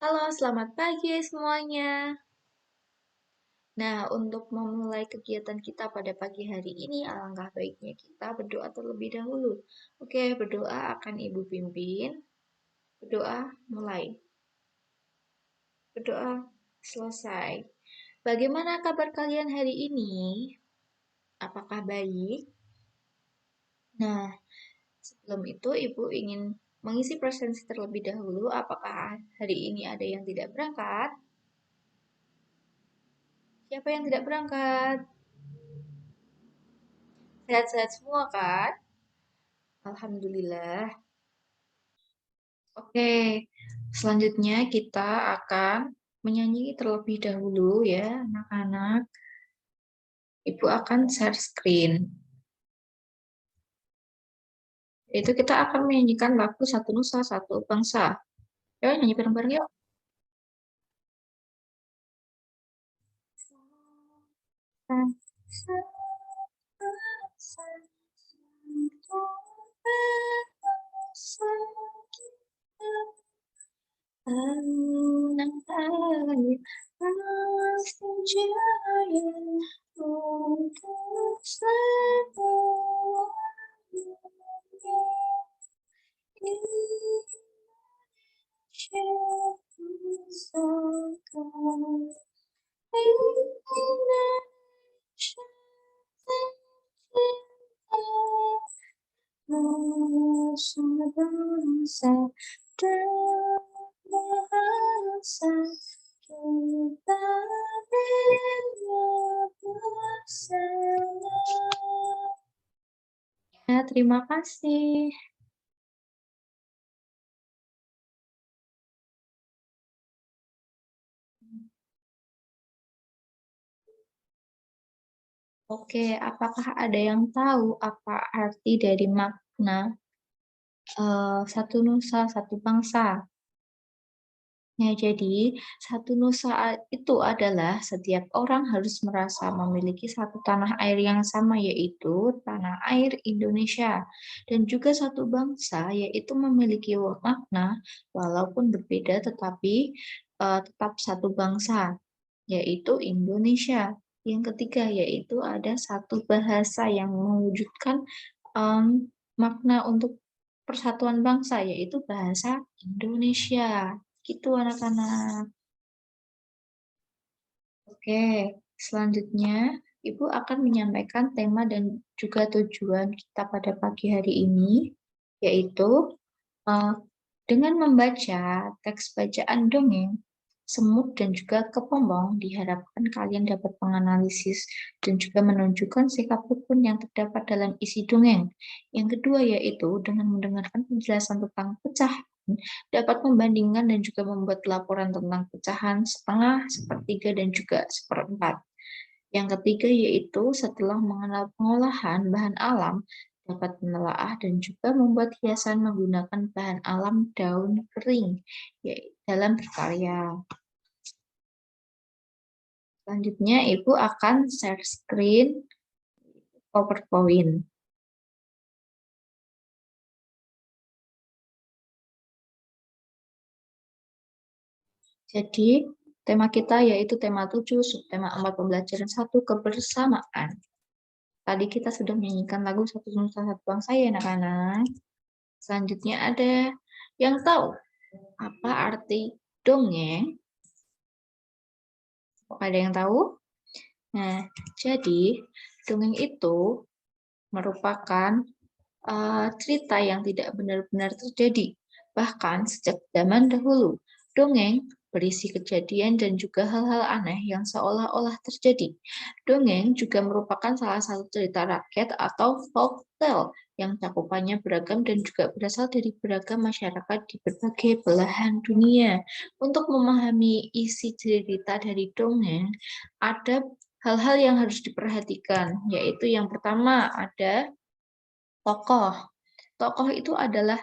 Halo, selamat pagi semuanya. Nah, untuk memulai kegiatan kita pada pagi hari ini, alangkah baiknya kita berdoa terlebih dahulu. Oke, berdoa akan Ibu pimpin. Berdoa mulai. Berdoa selesai. Bagaimana kabar kalian hari ini? Apakah baik? Nah, sebelum itu Ibu ingin mengisi presensi terlebih dahulu. Apakah hari ini ada yang tidak berangkat? Siapa yang tidak berangkat? Sehat-sehat semua kan? Alhamdulillah. Oke, selanjutnya kita akan menyanyi terlebih dahulu ya, anak-anak. Ibu akan share screen. Itu kita akan menyanyikan lagu Satu Nusa Satu Bangsa. Yuk, nyanyi bareng-bareng yuk. Anak air pasti jaya untuk semuanya. Indonesia pusaka, Indonesia tercinta, nusa bangsa dan bahasa kita bela bersama. Ya, terima kasih. Oke, apakah ada yang tahu apa arti dari makna satu nusa, satu bangsa? Ya, jadi satu nusa itu adalah setiap orang harus merasa memiliki satu tanah air yang sama, yaitu tanah air Indonesia. Dan juga satu bangsa, yaitu memiliki makna walaupun berbeda tetapi tetap satu bangsa, yaitu Indonesia. Yang ketiga, yaitu ada satu bahasa yang mewujudkan makna untuk persatuan bangsa, yaitu bahasa Indonesia. Gitu anak-anak. Oke, selanjutnya Ibu akan menyampaikan tema dan juga tujuan kita pada pagi hari ini, yaitu eh, dengan membaca teks bacaan dongeng, semut dan juga kepompong, diharapkan kalian dapat menganalisis dan juga menunjukkan sikap rukun yang terdapat dalam isi dongeng. Yang kedua yaitu dengan mendengarkan penjelasan tentang pecahan, dapat membandingkan dan juga membuat laporan tentang pecahan setengah, sepertiga, dan juga seperempat. Yang ketiga yaitu setelah mengenal pengolahan bahan alam, dapat menelaah dan juga membuat hiasan menggunakan bahan alam daun kering dalam berkarya. Selanjutnya, Ibu akan share screen PowerPoint. Jadi, tema kita yaitu tema 7, subtema 4 pembelajaran 1, kebersamaan. Tadi kita sudah menyanyikan lagu Satu Nusa Satu Bangsa ya anak-anak. Selanjutnya ada yang tahu apa arti dongeng? Ada yang tahu? Nah, jadi dongeng itu merupakan cerita yang tidak benar-benar terjadi. Bahkan sejak zaman dahulu, dongeng berisi kejadian dan juga hal-hal aneh yang seolah-olah terjadi. Dongeng juga merupakan salah satu cerita rakyat atau folktale yang cakupannya beragam dan juga berasal dari beragam masyarakat di berbagai belahan dunia. Untuk memahami isi cerita dari dongeng, ada hal-hal yang harus diperhatikan, yaitu yang pertama ada tokoh. Tokoh itu adalah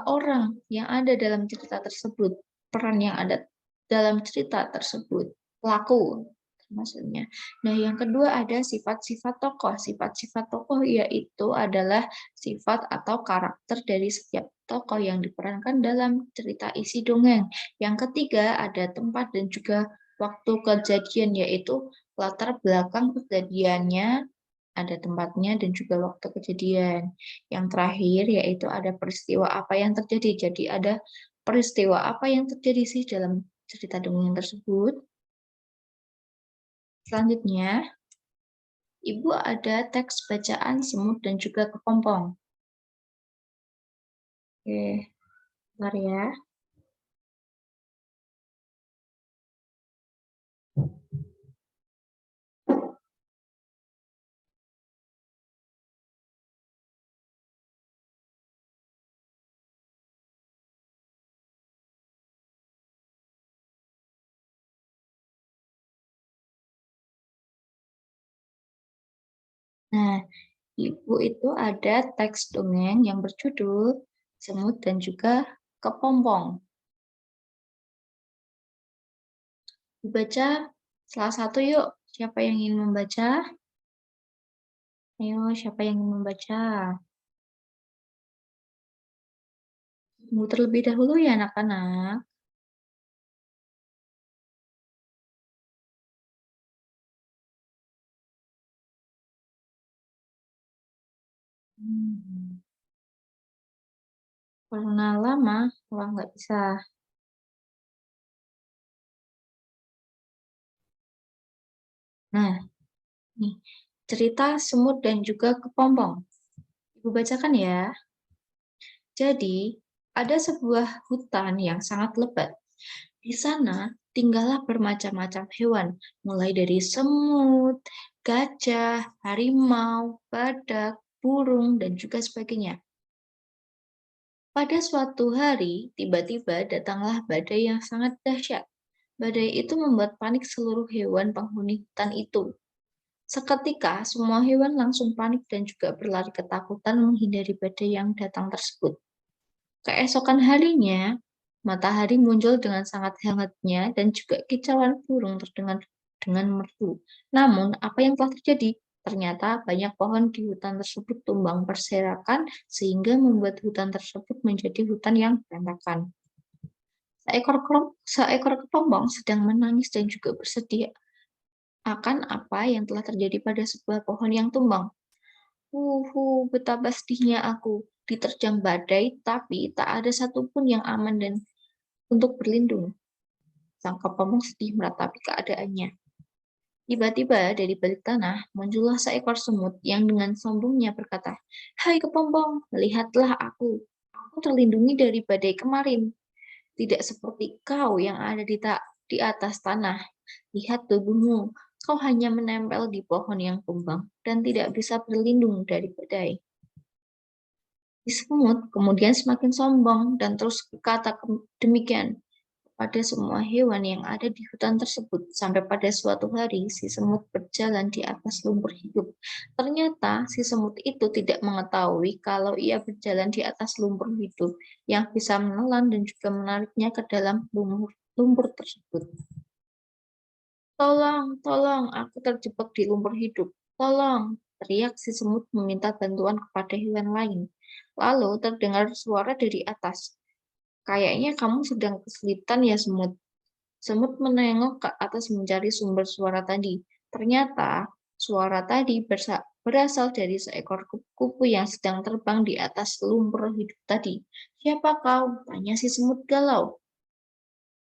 orang yang ada dalam cerita tersebut, peran yang ada dalam cerita tersebut, pelaku. maksudnya. Nah, yang kedua ada sifat-sifat tokoh. Sifat-sifat tokoh yaitu adalah sifat atau karakter dari setiap tokoh yang diperankan dalam cerita isi dongeng. Yang ketiga ada tempat dan juga waktu kejadian, yaitu latar belakang kejadiannya, ada tempatnya dan juga waktu kejadian. Yang terakhir yaitu ada peristiwa apa yang terjadi. Jadi ada peristiwa apa yang terjadi sih dalam cerita dongeng tersebut. Selanjutnya, Ibu ada teks bacaan, semut, dan juga kepompong. Oke, bentar ya. Nah, Ibu itu ada teks dongeng yang berjudul Semut dan juga Kepompong. Dibaca salah satu yuk. Siapa yang ingin membaca? Ayo, siapa yang ingin membaca? Tunggu terlebih dahulu ya anak-anak. Hmm. Karena lama, wah nggak bisa. Nah, nih, cerita semut dan juga kepompong. Ibu bacakan ya. Jadi, ada sebuah hutan yang sangat lebat. Di sana tinggallah bermacam-macam hewan, mulai dari semut, gajah, harimau, badak, burung, dan juga sebagainya. Pada suatu hari, tiba-tiba datanglah badai yang sangat dahsyat. Badai itu membuat panik seluruh hewan penghuni hutan itu. Seketika, semua hewan langsung panik dan juga berlari ketakutan menghindari badai yang datang tersebut. Keesokan harinya, matahari muncul dengan sangat hangatnya dan juga kicauan burung terdengar dengan merdu. Namun, apa yang telah terjadi? Ternyata banyak pohon di hutan tersebut tumbang berserakan sehingga membuat hutan tersebut menjadi hutan yang berantakan. Seekor kepompong sedang menangis dan juga bersedih akan apa yang telah terjadi pada sebuah pohon yang tumbang. Betapa sedihnya aku. Diterjang badai, tapi tak ada satupun yang aman dan untuk berlindung. Sang kepompong sedih meratapi keadaannya. Tiba-tiba dari balik tanah muncullah seekor semut yang dengan sombongnya berkata, "Hai kepompong, lihatlah aku. Aku terlindungi dari badai kemarin. Tidak seperti kau yang ada di atas tanah. Lihat tubuhmu, kau hanya menempel di pohon yang tumbang dan tidak bisa berlindung dari badai." Si semut kemudian semakin sombong dan terus berkata demikian pada semua hewan yang ada di hutan tersebut. Sampai pada suatu hari, si semut berjalan di atas lumpur hidup. Ternyata si semut itu tidak mengetahui kalau ia berjalan di atas lumpur hidup yang bisa menelan dan juga menariknya ke dalam lumpur tersebut. "Tolong, tolong, aku terjebak di lumpur hidup. Tolong!" teriak si semut meminta bantuan kepada hewan lain. Lalu terdengar suara dari atas. "Kayaknya kamu sedang kesulitan ya, semut." Semut menengok ke atas mencari sumber suara tadi. Ternyata suara tadi berasal dari seekor kupu-kupu yang sedang terbang di atas lumpur hidup tadi. "Siapa kau?" tanya si semut galau.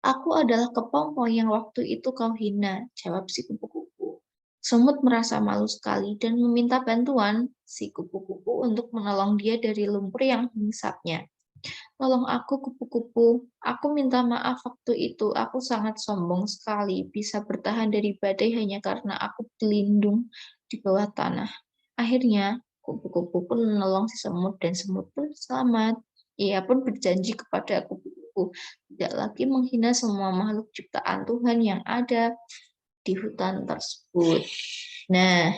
"Aku adalah kepompong yang waktu itu kau hina," jawab si kupu-kupu. Semut merasa malu sekali dan meminta bantuan si kupu-kupu untuk menolong dia dari lumpur yang menghisapnya. "Tolong aku, kupu-kupu. Aku minta maaf waktu itu. Aku sangat sombong sekali bisa bertahan dari badai hanya karena aku berlindung di bawah tanah." Akhirnya, kupu-kupu pun menolong si semut dan semut pun selamat. Ia pun berjanji kepada kupu-kupu tidak lagi menghina semua makhluk ciptaan Tuhan yang ada di hutan tersebut. Nah,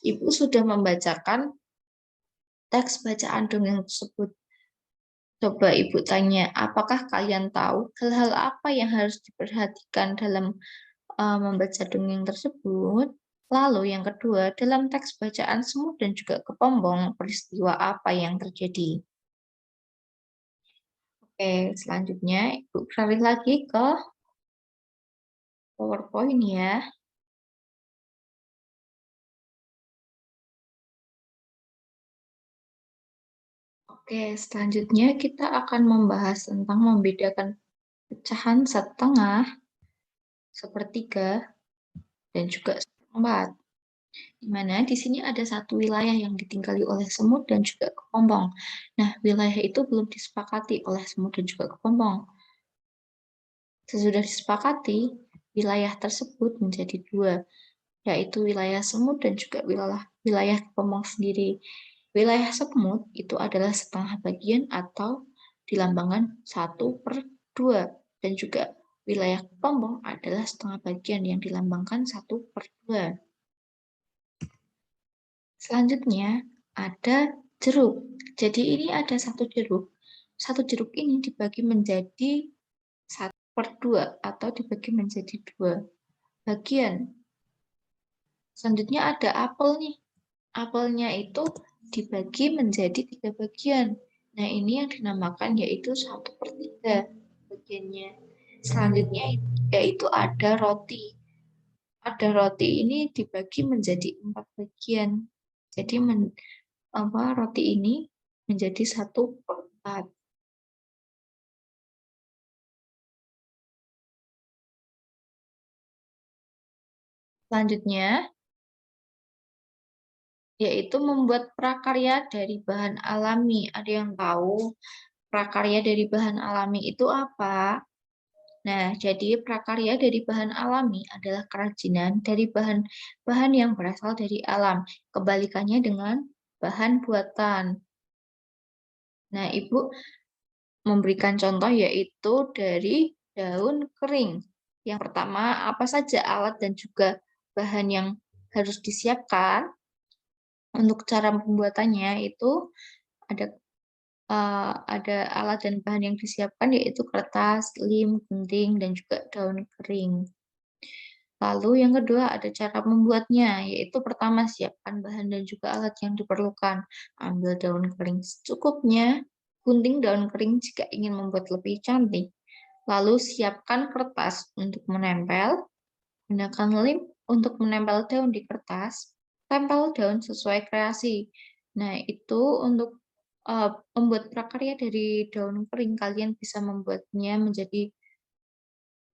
Ibu sudah membacakan teks bacaan dongeng tersebut. Coba Ibu tanya, apakah kalian tahu hal-hal apa yang harus diperhatikan dalam membaca dongeng tersebut. Lalu yang kedua, dalam teks bacaan Semut dan juga Kepompong, peristiwa apa yang terjadi? Oke, selanjutnya Ibu beralih lagi ke PowerPoint ya. Oke, selanjutnya kita akan membahas tentang membedakan pecahan setengah, sepertiga, dan juga seperempat. Di mana di sini ada satu wilayah yang ditinggali oleh semut dan juga kepompong. Nah, wilayah itu belum disepakati oleh semut dan juga kepompong. Sesudah disepakati, wilayah tersebut menjadi dua, yaitu wilayah semut dan juga wilayah kepompong sendiri. Wilayah semut itu adalah setengah bagian atau dilambangkan 1/2, dan juga wilayah kepompong adalah setengah bagian yang dilambangkan 1/2. Selanjutnya ada jeruk. Jadi ini ada satu jeruk. Satu jeruk ini dibagi menjadi 1/2 atau dibagi menjadi 2 bagian. Selanjutnya ada apel nih. Apelnya itu dibagi menjadi 3 bagian. Nah, ini yang dinamakan yaitu 1/3 bagiannya. Selanjutnya yaitu ada roti. Ada roti ini dibagi menjadi 4 bagian. Jadi roti ini menjadi 1/4. Selanjutnya, yaitu membuat prakarya dari bahan alami. Ada yang tahu prakarya dari bahan alami itu apa? Nah, jadi prakarya dari bahan alami adalah kerajinan dari bahan-bahan yang berasal dari alam. Kebalikannya dengan bahan buatan. Nah, Ibu memberikan contoh yaitu dari daun kering. Yang pertama, apa saja alat dan juga bahan yang harus disiapkan? Untuk cara pembuatannya itu ada ada alat dan bahan yang disiapkan yaitu kertas, lem, gunting, dan juga daun kering. Lalu yang kedua ada cara membuatnya, yaitu pertama siapkan bahan dan juga alat yang diperlukan. Ambil daun kering secukupnya, gunting daun kering jika ingin membuat lebih cantik. Lalu siapkan kertas untuk menempel, gunakan lem untuk menempel daun di kertas, tempel daun sesuai kreasi. Nah, itu untuk membuat prakarya dari daun kering, kalian bisa membuatnya menjadi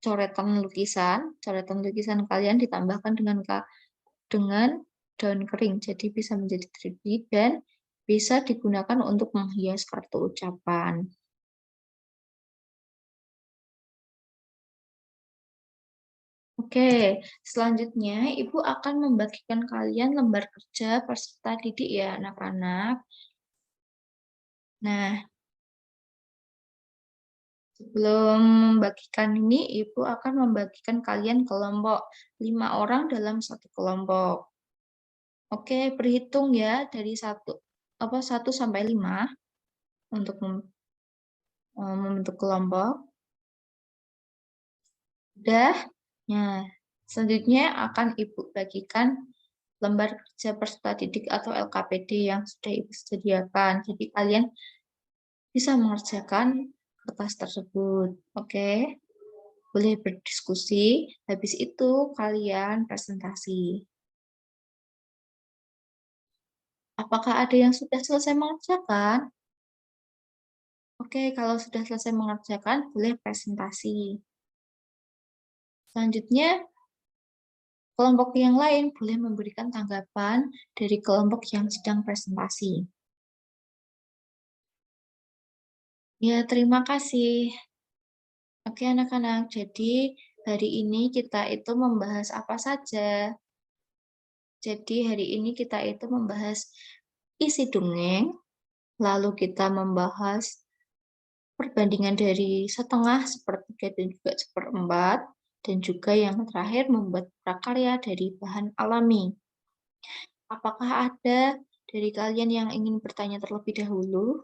coretan lukisan. Coretan lukisan kalian ditambahkan dengan daun kering, jadi bisa menjadi 3D dan bisa digunakan untuk menghias kartu ucapan. Oke, selanjutnya Ibu akan membagikan kalian lembar kerja peserta didik ya anak-anak. Nah, sebelum membagikan ini, Ibu akan membagikan kalian kelompok 5 orang dalam satu kelompok. Oke, berhitung ya dari 1 sampai 5 untuk membentuk kelompok. Udah? Nah, selanjutnya akan Ibu bagikan lembar kerja peserta didik atau LKPD yang sudah Ibu sediakan. Jadi kalian bisa mengerjakan kertas tersebut. Oke? Boleh berdiskusi. Habis itu kalian presentasi. Apakah ada yang sudah selesai mengerjakan? Oke, kalau sudah selesai mengerjakan, boleh presentasi. Selanjutnya, kelompok yang lain boleh memberikan tanggapan dari kelompok yang sedang presentasi. Ya, terima kasih. Oke, anak-anak. Jadi, hari ini kita itu membahas apa saja? Jadi, hari ini kita itu membahas isi dongeng, lalu kita membahas perbandingan dari setengah, sepertiga, dan juga seperempat, dan juga yang terakhir membuat prakarya dari bahan alami. Apakah ada dari kalian yang ingin bertanya terlebih dahulu?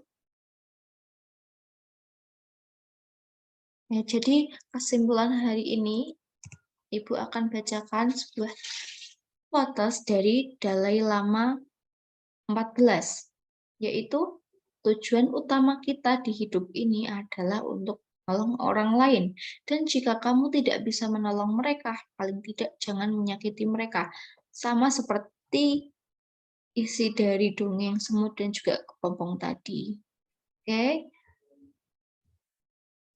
Ya, jadi kesimpulan hari ini, Ibu akan bacakan sebuah quotes dari Dalai Lama 14, yaitu tujuan utama kita di hidup ini adalah untuk menolong orang lain. Dan jika kamu tidak bisa menolong mereka, paling tidak jangan menyakiti mereka. Sama seperti isi dari dongeng semut dan juga kepompong tadi. Oke,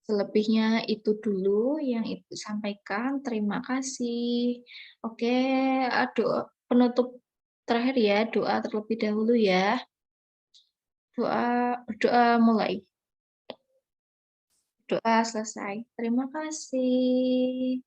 selebihnya itu dulu yang Ibu sampaikan. Terima kasih. Oke, doa penutup terakhir ya, doa terlebih dahulu ya. Berdoa mulai. Doa selesai. Terima kasih.